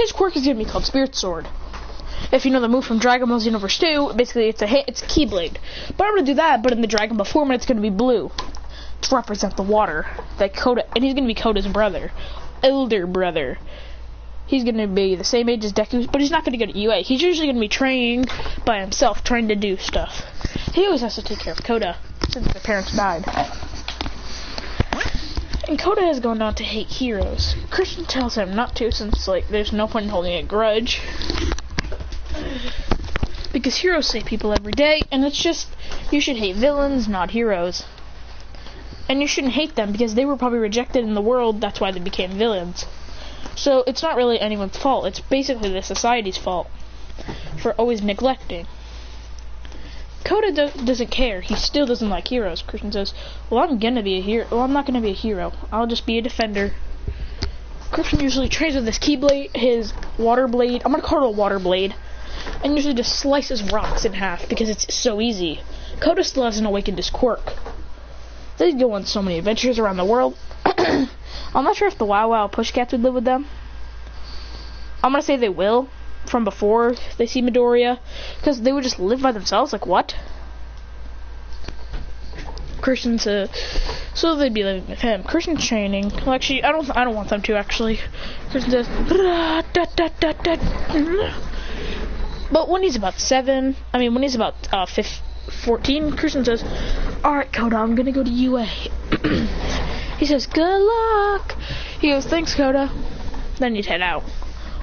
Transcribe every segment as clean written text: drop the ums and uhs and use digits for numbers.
his quirk is gonna be called Spirit Sword. If you know the move from Dragon Ball Xenoverse 2, basically it's a Keyblade. But I'm gonna do that, but in the Dragon Ball form, it's gonna be blue to represent the water. That Koda, and he's gonna be Koda's brother, elder brother. He's gonna be the same age as Deku, but he's not gonna go to UA. He's usually gonna be training by himself, trying to do stuff. He always has to take care of Koda since their parents died. And Koda has gone on to hate heroes. Christian tells him not to, since like there's no point in holding a grudge. Because heroes save people every day, and it's just, you should hate villains, not heroes. And you shouldn't hate them, because they were probably rejected in the world, that's why they became villains. So, it's not really anyone's fault, it's basically the society's fault for always neglecting. Koda doesn't care, he still doesn't like heroes. Christian says, well, I'm gonna be a hero, well, I'm not gonna be a hero, I'll just be a defender. Christian usually trains with this Keyblade, his water blade, I'm gonna call it a water blade, and usually just slices rocks in half because it's so easy. Koda still hasn't awakened his quirk. They go on so many adventures around the world. I'm not sure if the Wow Wow Pushcats would live with them. I'm gonna say they will, from before they see Midoriya, because they would just live by themselves. Like what? Christian says, so they'd be living with him. Christian's training. Well, actually, I don't want them to actually. Christian says, but when he's about 14, Christian says, alright, Koda, I'm gonna go to UA. He says, good luck. He goes, thanks, Koda. Then he'd head out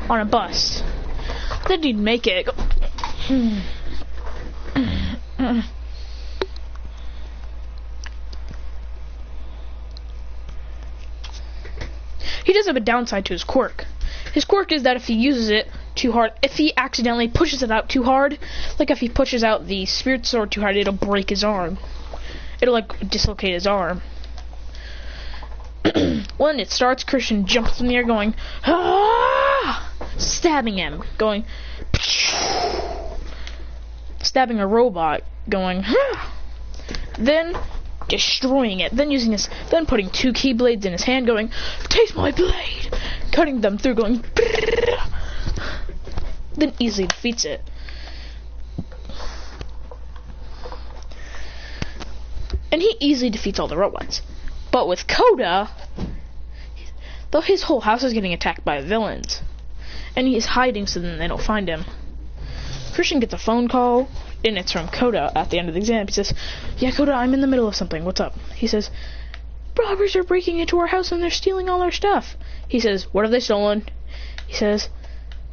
on a bus. Then he'd make it. He does have a downside to his quirk. His quirk is that if he uses it too hard, if he accidentally pushes it out too hard, like if he pushes out the Spirit Sword too hard, it'll break his arm. It'll like dislocate his arm. When it starts, Christian jumps in the air going, ah! Stabbing him, going, stabbing a robot, going, ah! Then destroying it, then putting 2 Keyblades in his hand, going, taste my blade, cutting them through, going, then easily defeats it. And he easily defeats all the robots. But with Koda, though his whole house is getting attacked by villains, and he's hiding so then they don't find him. Christian gets a phone call, and it's from Koda at the end of the exam. He says, yeah, Koda, I'm in the middle of something. What's up? He says, robbers are breaking into our house and they're stealing all our stuff. He says, what have they stolen? He says,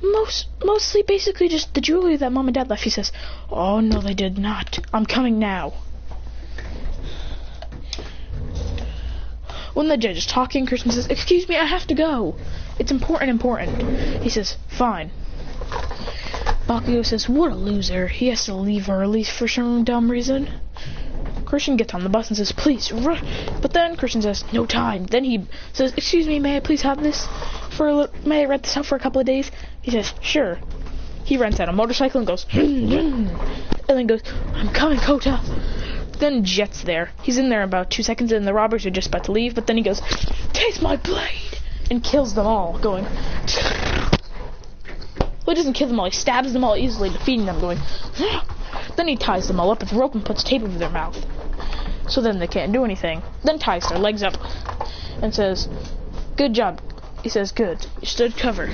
mostly basically just the jewelry that Mom and Dad left. He says, oh, no, they did not. I'm coming now. When the judge is talking, Christian says, excuse me, I have to go. It's important. He says, fine. Bakugo says, what a loser. He has to leave early for some dumb reason. Christian gets on the bus and says, please, run. But then Christian says, no time. Then he says, excuse me, may I please have this may I rent this out for a couple of days? He says, sure. He rents out a motorcycle and goes, and then goes, I'm coming, Koda. Then Jet's there. He's in there about 2 seconds, and the robbers are just about to leave, but then he goes, taste my blade, and kills them all, going, well, he doesn't kill them all, he stabs them all easily, defeating them, going, then he ties them all up with rope and puts tape over their mouth, so then they can't do anything. Then ties their legs up, and says, good job. He says, good. You stood cover.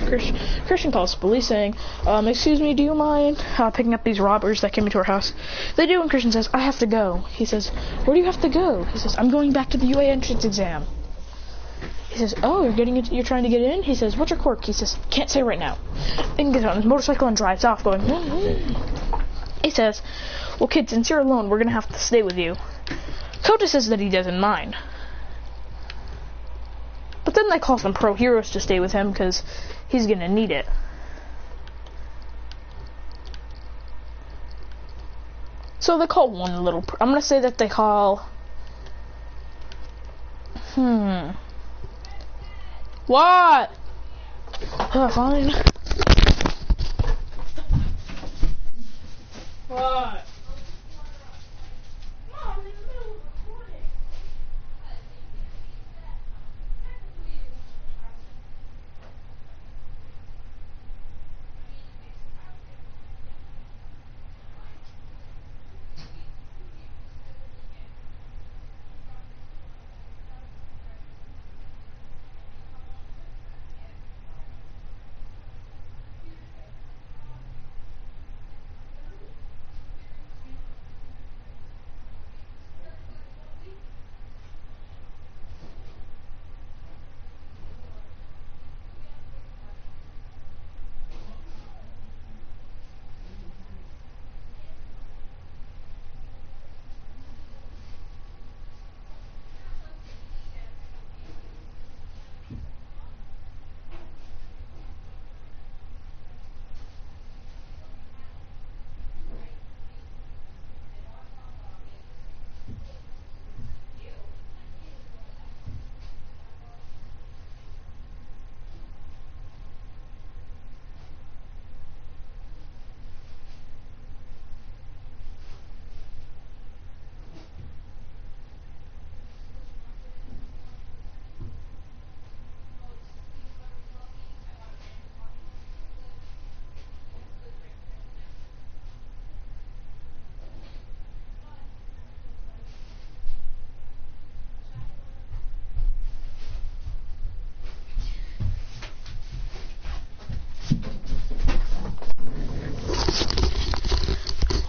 Christian calls the police saying, excuse me, do you mind picking up these robbers that came into our house? They do, and Christian says, I have to go. He says, where do you have to go? He says, I'm going back to the UA entrance exam. He says, oh, you're trying to get in? He says, what's your quirk? He says, can't say right now. Then he gets on his motorcycle and drives off, going, He says, well, kid, since you're alone, we're going to have to stay with you. Koda says that he doesn't mind. But then they call some pro heroes to stay with him because he's gonna need it. So they call one little. I'm gonna say that they call. What? Fine. What?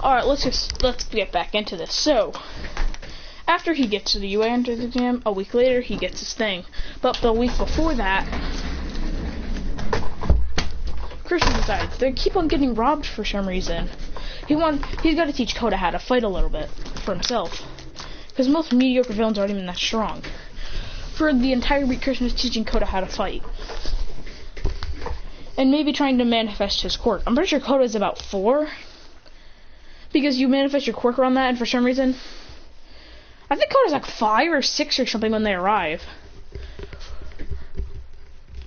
Alright, let's get back into this. So, after he gets to the UA entrance exam, a week later he gets his thing. But the week before that, Christian decides they keep on getting robbed for some reason. He's got to teach Kota how to fight a little bit for himself, because most mediocre villains aren't even that strong. For the entire week, Christian is teaching Kota how to fight, and maybe trying to manifest his quirk. I'm pretty sure Kota is about 4, because you manifest your quirk around that, and for some reason, I think Kota's like 5 or 6 or something when they arrive.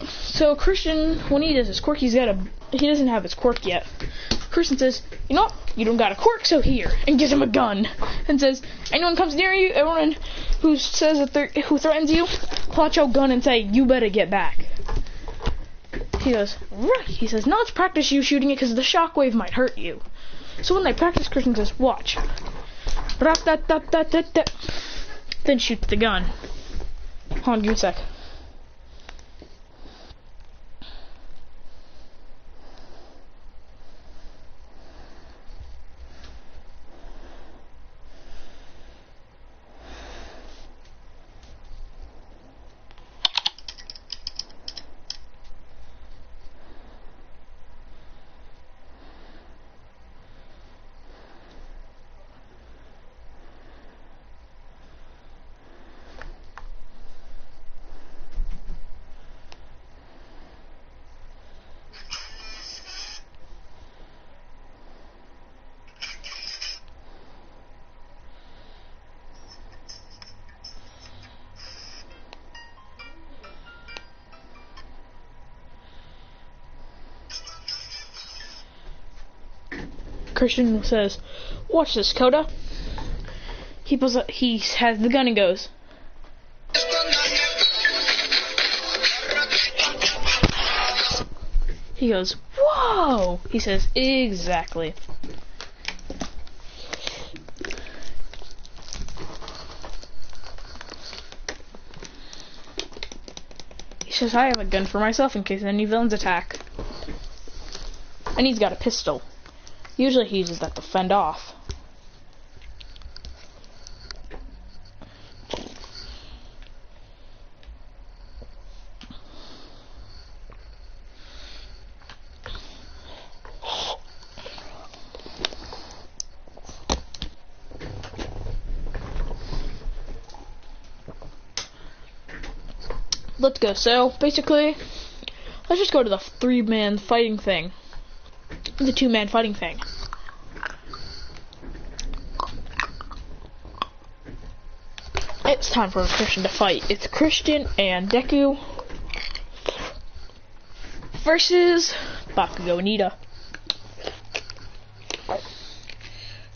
So Christian, when he does his quirk, he doesn't have his quirk yet. Christian says, you know what? You don't got a quirk, so here, and gives him a gun, and says, anyone comes near you, everyone who says who threatens you, pull out your gun and say, you better get back. He goes, right. He says, now let's practice you shooting it because the shockwave might hurt you. So when they practice, Christian says, watch. Then shoots the gun. Hold on, give me a sec. Christian says, watch this, Kota. He has the gun and goes. He goes, whoa! He says, exactly. He says, I have a gun for myself in case any villains attack. And he's got a pistol. Usually he uses that to fend off. Let's go. So, basically, let's just go to the 3-man fighting thing. The 2-man fighting thing. It's time for Christian to fight. It's Christian and Deku versus Bakugo and Ida.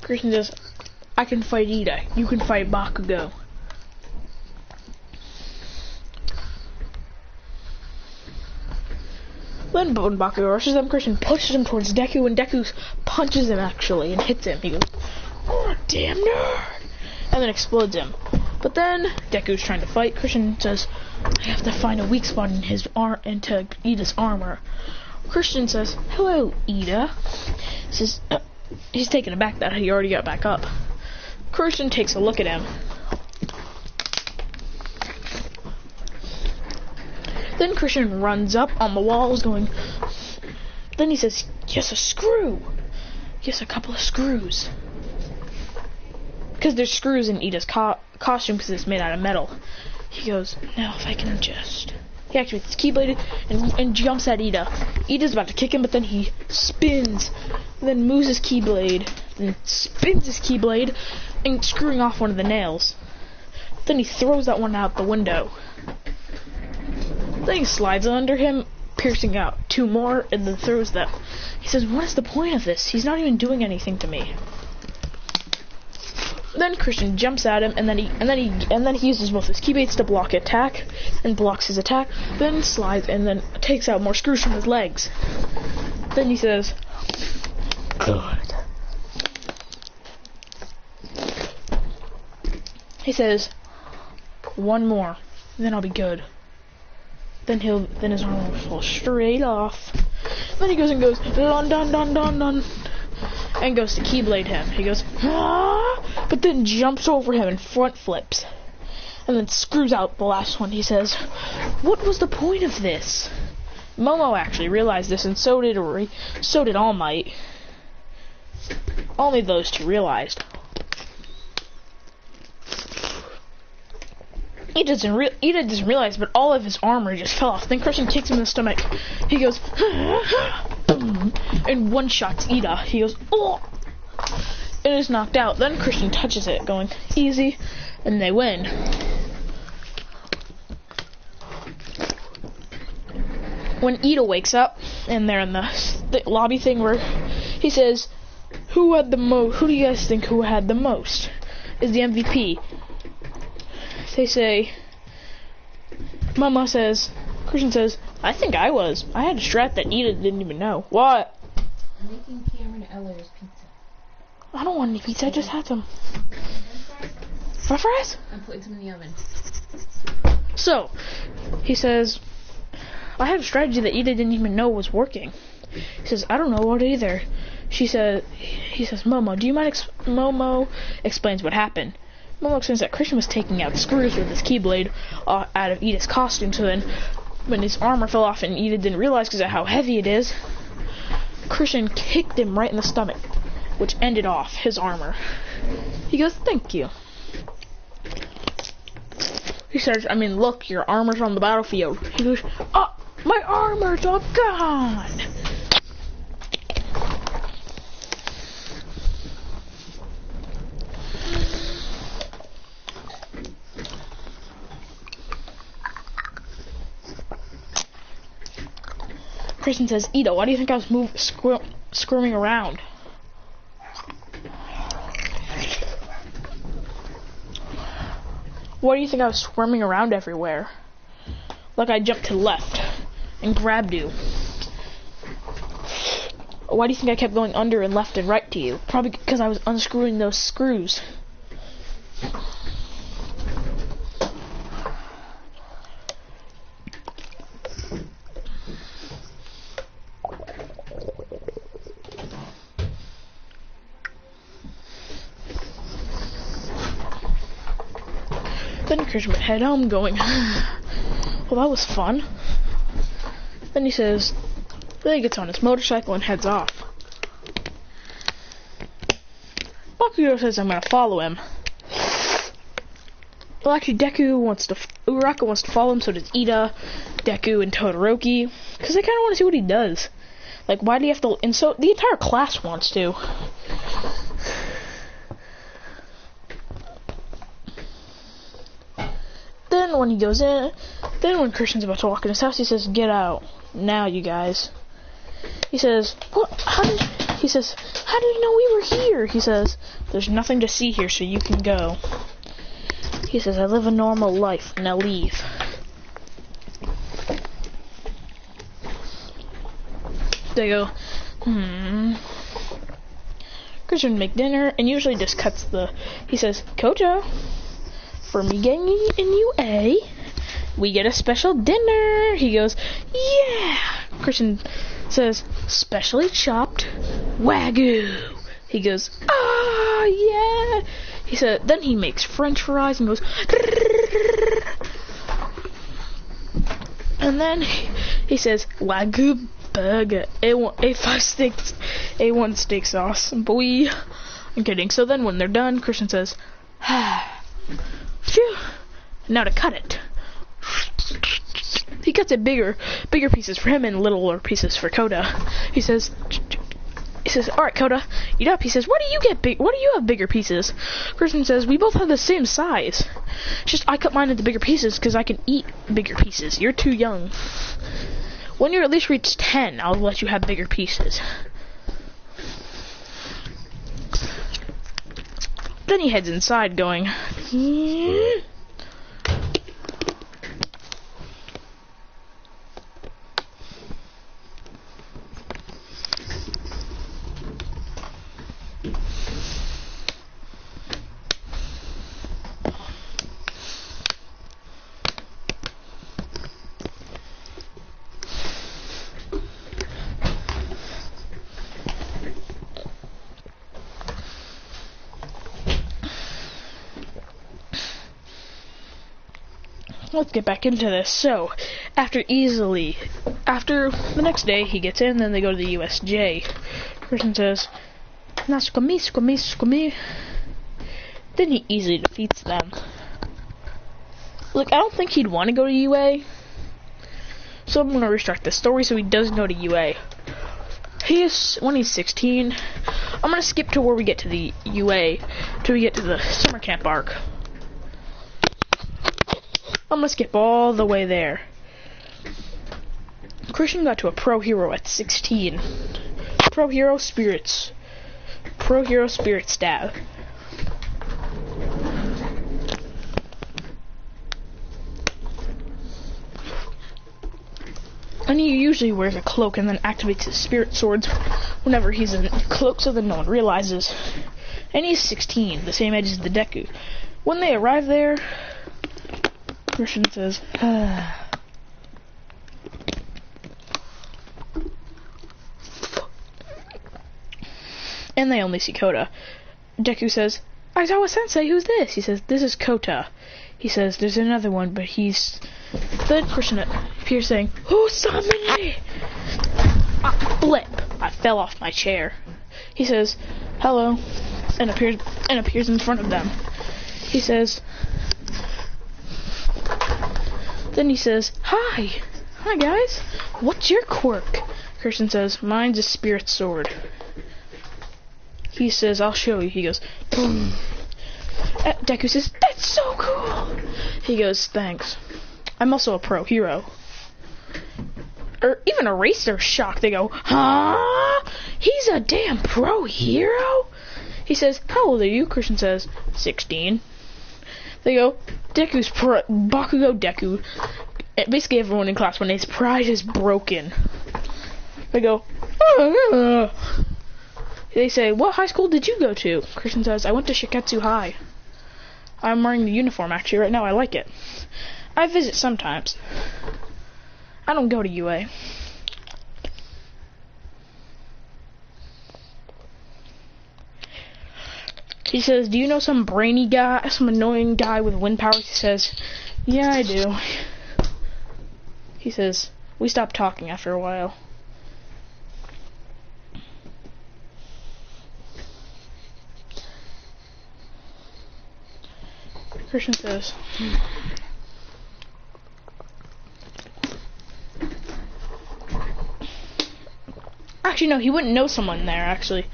Christian says, I can fight Ida. You can fight Bakugo. Then when Bakugo rushes him, Christian pushes him towards Deku, and Deku punches him actually and hits him. He goes, oh, damn nerd! And then explodes him. But then Deku's trying to fight. Christian says, I have to find a weak spot in his into Ida's armor. Christian says, hello, Ida. Says, he's taken aback that he already got back up. Christian takes a look at him. Then Christian runs up on the walls going, then he says, yes, a screw. Yes, a couple of screws. Because there's screws in Ida's costume because it's made out of metal. He goes, now if I can just... He activates his Keyblade and jumps at Ida. Ida's about to kick him, but then he spins, then moves his Keyblade, then spins his Keyblade, and screwing off one of the nails. Then he throws that one out the window. Then he slides under him, piercing out 2 more, and then throws them. He says, what is the point of this? He's not even doing anything to me. Then Christian jumps at him, and then he uses both his keyblades to block attack, and blocks his attack. Then slides, and then takes out more screws from his legs. Then he says, "Good." He says, "1 more, then I'll be good." Then his arm will fall straight off. Then he goes and goes, "Dun dun dun dun dun," and goes to Keyblade him. He goes, ah! But then jumps over him and front flips. And then screws out the last one. He says, what was the point of this? Momo actually realized this, and so did All Might. Only those two realized. Ida doesn't realize, but all of his armor just fell off. Then Christian kicks him in the stomach. He goes, boom, and one-shots Ida. He goes, oh, and is knocked out. Then Christian touches it, going, easy, and they win. When Ida wakes up, and they're in the lobby thing where he says, who do you guys think who had the most? Is the MVP? They say, Mama says, Christian says, I think I was. I had a strat that Ida didn't even know. What? I'm making Cameron Eller's pizza. I don't want any pizza, I just had some. French fries? I'm putting some in the oven. So, he says, I had a strategy that Ida didn't even know was working. He says, I don't know what either. He says, Momo, do you mind Momo explains what happened. Momo explains that Christian was taking out screws with his Keyblade out of Ida's costume, so then when his armor fell off and Ida didn't realize because of how heavy it is, Christian kicked him right in the stomach, which ended off his armor. He goes, thank you. He says, I mean, look, your armor's on the battlefield. He goes, oh, my armor's all gone. Christian says, Ida, why do you think I was squirming around? Why do you think I was squirming around everywhere? Like I jumped to the left and grabbed you. Why do you think I kept going under and left and right to you? Probably because I was unscrewing those screws. Then Christian would head home going, well, that was fun. Then he says, then he gets on his motorcycle and heads off. Bakugo says, I'm gonna follow him. Well, actually, Uraka wants to follow him, so does Ida, Deku, and Todoroki, because they kind of want to see what he does. Like, why do you have to, and so the entire class wants to. Then when he goes in, then when Christian's about to walk in his house, he says, get out. Now, you guys. He says, what? How did you know we were here? He says, there's nothing to see here, so you can go. He says, I live a normal life. Now leave. They go, Christian make dinner, and usually just cuts he says, Kojo, for me getting in UA, we get a special dinner. He goes, yeah. Christian says, specially chopped Wagyu. He goes, ah, yeah. He said, then he makes French fries and goes, and then he says, Wagyu burger, A1 steak sauce. Boy, I'm kidding. So then when they're done, Christian says, phew, now to cut it. He cuts it bigger pieces for him and littler pieces for Koda. He says, all right, Koda, eat up. He says, why do you have bigger pieces? Christian says, we both have the same size. It's just I cut mine into bigger pieces because I can eat bigger pieces. You're too young. When you at least reach 10, I'll let you have bigger pieces. Then he heads inside going, let's get back into this. So, after the next day, he gets in, then they go to the USJ. Person says, "Nasukami. Then he easily defeats them. Look, I don't think he'd want to go to UA, so I'm going to restart this story so he doesn't go to UA. When he's 16, I'm going to skip to where we get to the UA, till we get to the summer camp arc. I'm going to skip all the way there. Christian got to a pro hero at 16. Pro hero spirit stab. And he usually wears a cloak and then activates his spirit swords whenever he's in cloak so that no one realizes. And he's 16, the same age as the Deku. When they arrive there, Christian says, and they only see Kota. Deku says, "Aizawa-sensei, who's this?" He says, "This is Kota." He says, "There's another one, but he's..." Then Christian appears saying, "Who summoned me?" Flip! I fell off my chair. He says, "Hello," and appears in front of them. He says, then he says, "Hi guys, what's your quirk?" Christian says, "Mine's a spirit sword." He says, "I'll show you." He goes, boom. Deku says, "That's so cool." He goes, "Thanks. I'm also a pro hero." Or even Eraser's shocked. They go, "Huh? He's a damn pro hero?" He says, "How old are you?" Christian says, 16. They go, Bakugo Deku. Basically everyone in class, when his pride is broken. They go, "Ah." They say, "What high school did you go to?" Christian says, "I went to Shiketsu High. I'm wearing the uniform actually right now. I like it. I visit sometimes. I don't go to UA." He says, "Do you know some brainy guy, some annoying guy with wind powers?" He says, "Yeah, I do." He says, "We stopped talking after a while." Christian says, actually, no, he wouldn't know someone there, actually.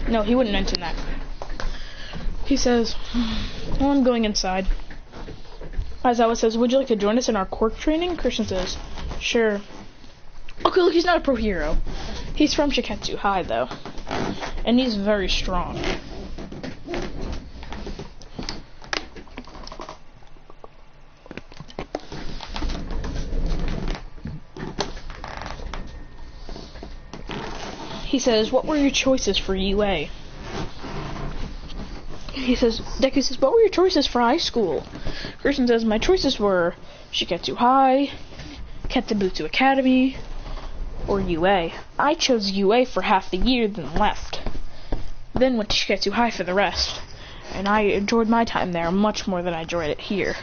No, he wouldn't mention that. He says, "Well, I'm going inside." Aizawa says, "Would you like to join us in our quirk training?" Christian says, "Sure." Okay, look, he's not a pro hero. He's from Shiketsu High, though. And he's very strong. He says, "What were your choices for UA?" He says, Deku says, "What were your choices for high school?" Christian says, "My choices were Shiketsu High, Ketobutsu Academy, or UA. I chose UA for half the year, then left. Then went to Shiketsu High for the rest. And I enjoyed my time there much more than I enjoyed it here."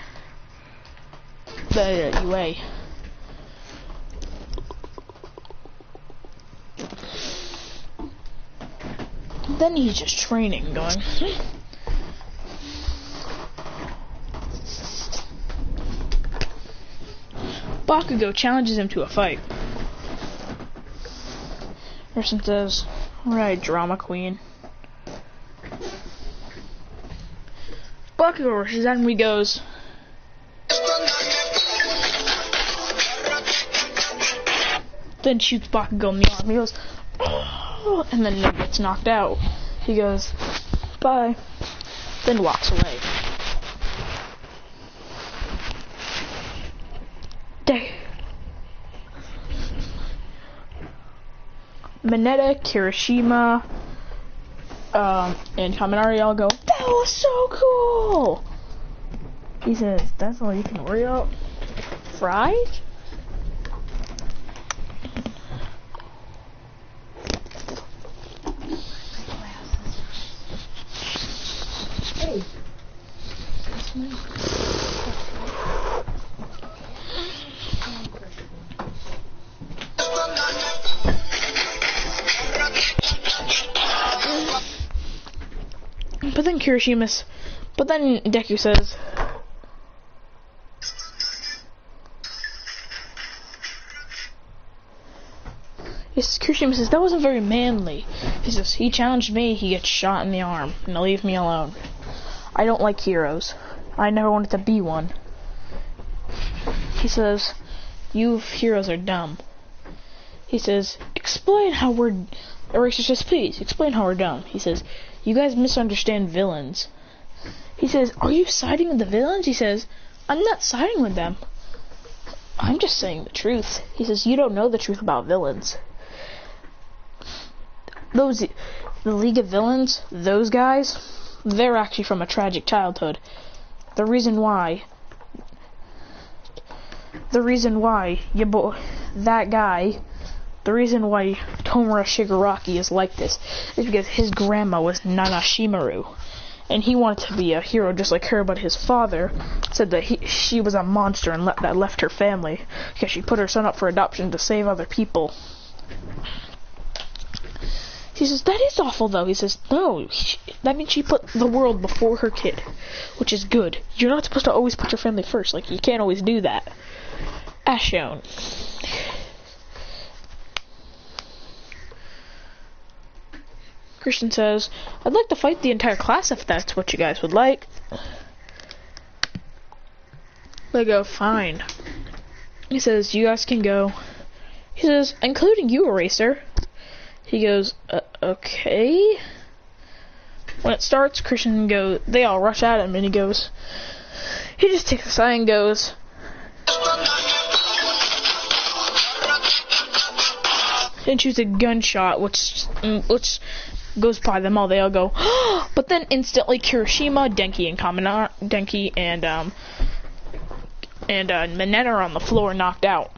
The UA. Then he's just training, going, Bakugo challenges him to a fight. Christian says, "Right, drama queen." Bakugo rushes out and he goes, then shoots Bakugo in the arm. He goes, "Oh," and then gets knocked out. He goes, "Bye," then walks away. Mineta, Kirishima, and Kaminari all go, "That was so cool!" He says, "That's all you can worry about? Fries?" But then Deku says, Kirishima says, that wasn't very manly. He says, he challenged me, he gets shot in the arm. Now leave me alone. I don't like heroes. I never wanted to be one. He says, you heroes are dumb. He says, explain how we're... Eraser says, please, explain how we're dumb. He says, you guys misunderstand villains. He says, are you siding with the villains? He says, I'm not siding with them. I'm just saying the truth. He says, you don't know the truth about villains. The League of Villains, those guys, they're actually from a tragic childhood. The reason why Tomura Shigaraki is like this is because his grandma was Nana Shimaru, and he wanted to be a hero just like her, but his father said that she was a monster and that left her family because she put her son up for adoption to save other people. He says, that is awful though. He says, no, that means she put the world before her kid, which is good. You're not supposed to always put your family first. Like, you can't always do that. As shown. Christian says, I'd like to fight the entire class if that's what you guys would like. They go, fine. He says, you guys can go. He says, including you, Eraser. He goes, okay. When it starts, Christian goes, they all rush at him, and he just takes a sigh and goes, and shoots a gunshot, which goes by them all. They all go, but then instantly Kirishima, Denki, and Mineta are on the floor, knocked out.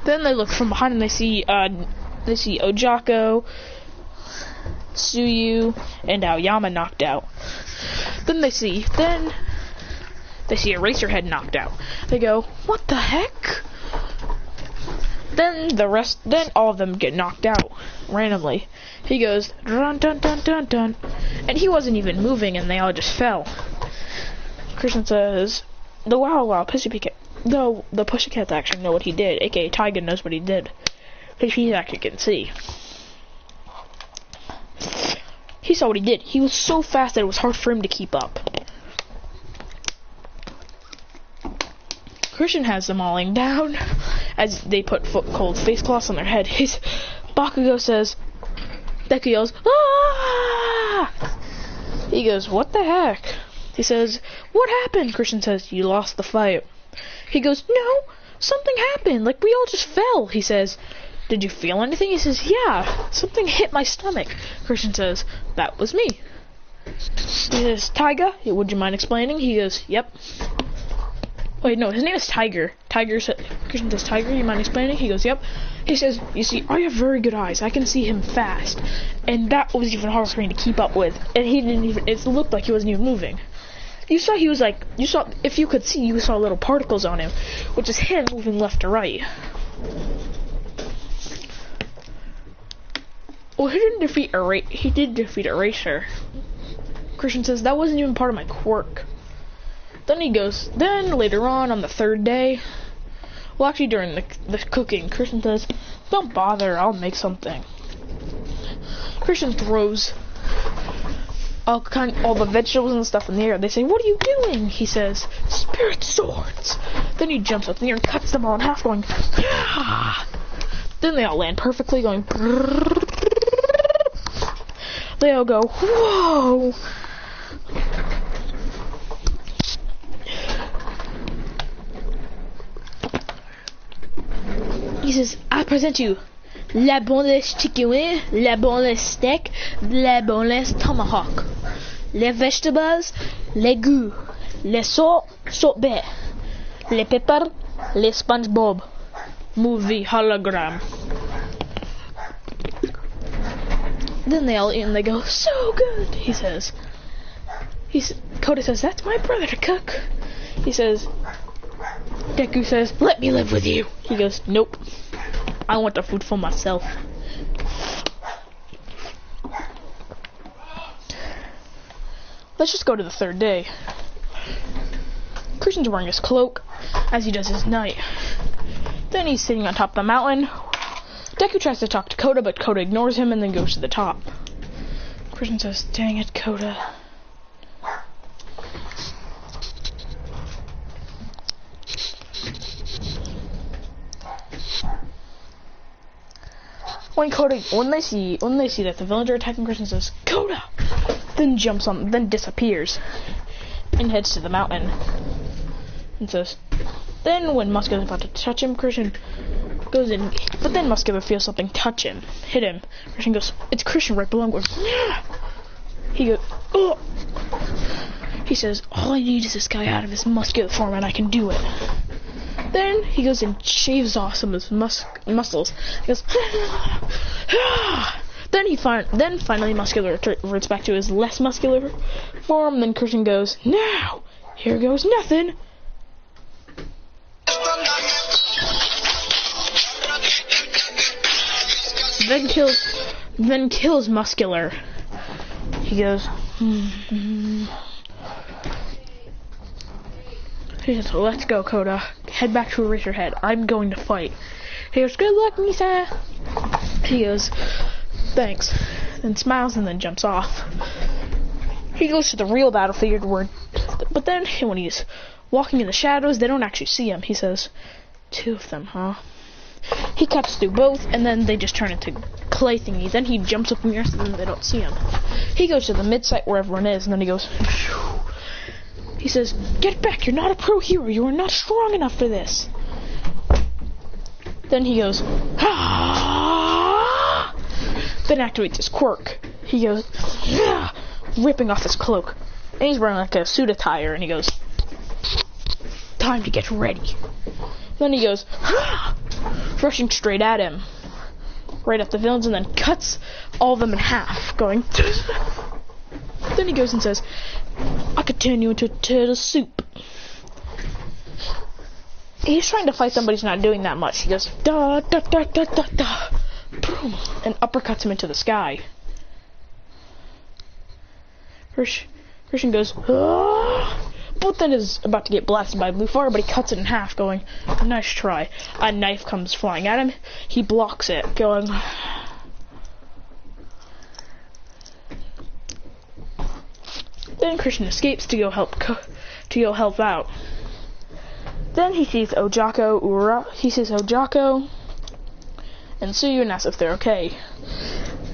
Then they look from behind and they see Ojako, Tsuyu, and Aoyama knocked out. Then they see Eraserhead knocked out. They go, what the heck? Then all of them get knocked out randomly. He goes, dun dun dun dun dun, and he wasn't even moving, and they all just fell. Christian says, the Pussycats actually know what he did, aka Taiga knows what he did, because he actually can see. He saw what he did. He was so fast that it was hard for him to keep up. Christian has them all laying down as they put cold face cloths on their head. Bakugo says, Deku yells, ah! He goes, what the heck? He says, what happened? Christian says, you lost the fight. He goes, no, something happened, like we all just fell. He says, did you feel anything? He says, yeah, something hit my stomach. Christian says, that was me. He says, Taiga, would you mind explaining? He goes, yep. Wait, no, his name is Tiger. Christian says, Tiger, you mind explaining? He goes, yep. He says, you see, I have very good eyes. I can see him fast. And that was even harder for me to keep up with. And it looked like he wasn't even moving. If you could see, you saw little particles on him, which is him moving left to right. Well, he did defeat Eraser. Christian says, that wasn't even part of my quirk. Then he goes, then later on the third day, well actually during the cooking, Christian says, don't bother, I'll make something. Christian throws all the vegetables and stuff in the air. They say, what are you doing? He says, spirit swords. Then he jumps up in the air and cuts them all in half, going, ah! Then they all land perfectly, going, they all go, whoa! He says, I present you la boneless chicken wing, la boneless steak, la boneless tomahawk, les vegetables, les goûts, les salt bait, les pepper, les SpongeBob, movie hologram. Then they all eat and they go, so good, he says. Kota says, that's my brother to cook. He says, Deku says, let me live with you. He goes, nope. I want the food for myself. let's just go to the third day. Christian's wearing his cloak as he does his night. Then he's sitting on top of the mountain. Deku tries to talk to Koda, but Koda ignores him and then goes to the top. Christian says, dang it, Koda. When they see that the villains are attacking, Christian says, Koda! Then disappears and heads to the mountain. And says, then when Muscular's about to touch him, Christian goes in, but then Muscular feels something touch him, hit him. Christian goes, it's Christian right below him, goes, yeah! He goes, oh! He says, all I need is this guy out of his muscular form and I can do it. Then he goes and shaves off some of his muscles. He goes, then finally Muscular reverts back to his less muscular form. Then Christian goes, now, here goes nothing. Then kills Muscular. He goes, He says, let's go, Koda. Head back to Eraserhead. I'm going to fight. He goes, good luck, Misa. He goes, thanks. Then smiles and then jumps off. He goes to the real battlefield but then when he's walking in the shadows, they don't actually see him. He says, 2 of them, huh? He cuts through both, and then they just turn into clay thingies. Then he jumps up in the air, and then they don't see him. He goes to the mid-site where everyone is, and then he goes, phew. He says, get back, you're not a pro hero, you are not strong enough for this. Then he goes, ah! Then activates his quirk. He goes, ah! Ripping off his cloak. And he's wearing like a suit attire, and he goes, time to get ready. Then he goes, ah! Rushing straight at him. Right at the villains, and then cuts all of them in half, going, then he goes and says, I could turn you into turtle soup. He's trying to fight somebody who's not doing that much. He goes, da da da da da da, boom, and uppercuts him into the sky. Christian goes, ah! But then is about to get blasted by blue fire, but he cuts it in half, going, nice try. A knife comes flying at him. He blocks it, going, then Christian escapes to go help out. Then he sees Ojako and Tsuyu and asks if they're okay.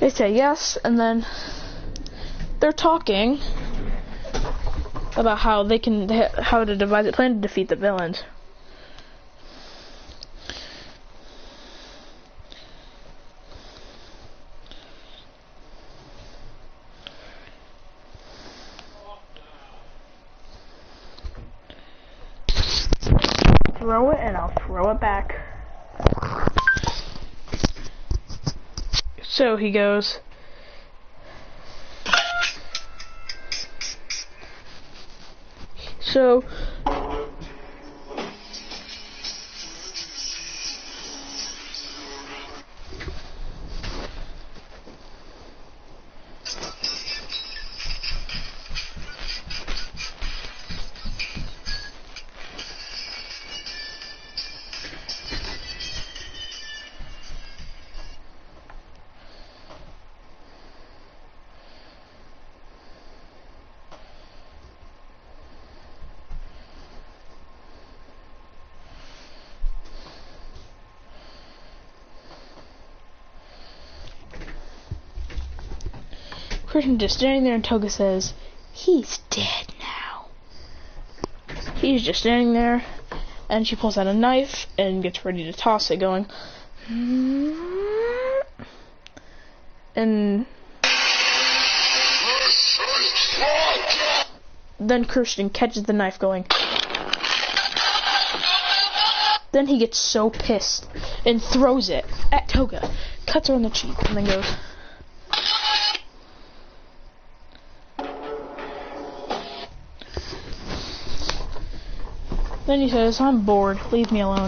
They say yes, and then they're talking about how to devise a plan to defeat the villains. Throw it and I'll throw it back. So he goes, so Christian just standing there, and Toga says, he's dead now. He's just standing there, and she pulls out a knife and gets ready to toss it, going, and then Christian catches the knife, going, then he gets so pissed and throws it at Toga, cuts her on the cheek, and then goes, then he says, I'm bored, leave me alone.